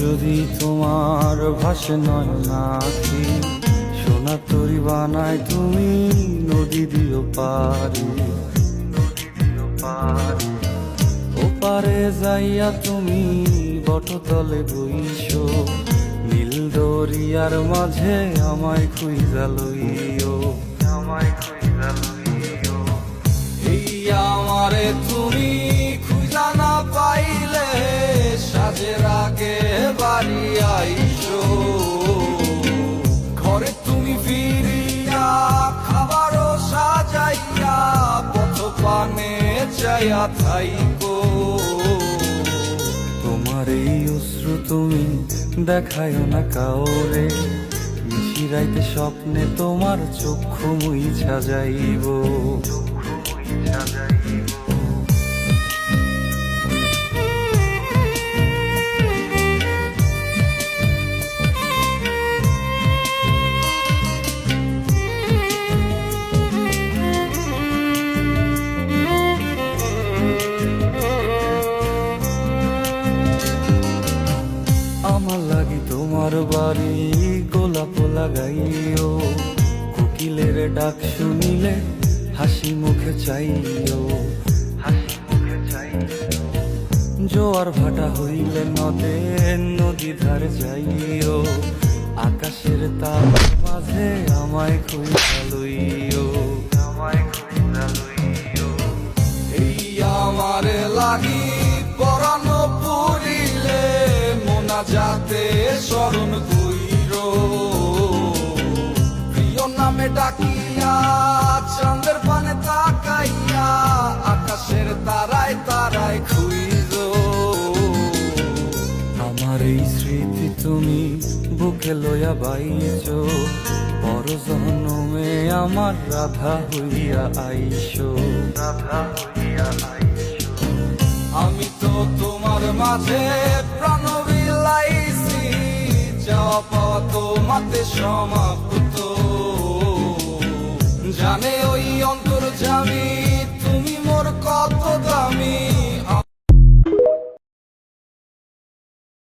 যদি তোমার ভাসে নয়নাখি, সোনা তরি বানায় তুমি নদী দিও পারি। ওপারে যাইয়া তুমি বটতলে বইসো, নীল দরিয়ার মাঝে আমায় খুঁজা লইও, আমায় খুঁজা লইও। এই আমারে তুমি খুঁজা না পাইলে সাজের আগে বাড়ি আইসো, ঘরে তুমি ফিরিয়া খাবারও সাজাইয়া পথ পানে চাইয়া থাইকো। তোমার এই অশ্রু তুমি দেখায়ও না কাউরে, মিশিরাইতে স্বপ্নে তোমার চক্ষু মুইছা যাইব, চক্ষু মুইছা যাইব। আমার লাগি তোমার বাড়ি গোলাপ লাগাইও, কোকিলের ডাক শুনিলে হাসি মুখে চাইও, হাসি মুখে চাইও। জোয়ার ভাটা হইলে নদে নদী ধারে যাইও, আকাশের তার মাঝে আমায় খুঁজা লইও, আমায় খুঁজা লইও। এই আমারে লাগি পরানো পুরিলে যাতে স্মরণ কইরো, প্রিয় নামে ডাকিয়া চাঁদের পানে তাকাইয়া আকাশের তারায় তারায় খুইরো। আমার এই স্মৃতি তুমি বুকে লইয়া বাইছো, পর জন্মে আমার রাধা হইয়া আইসো, রাধা হইয়া আইসো। আমি তো তোমার মাঝে প্রাণ বিলাইছি, যাওয়া পাওয়া তোমাতে সমাপ্ত। জানে ওই অন্তর্যামী তুমি মোর কত দামি,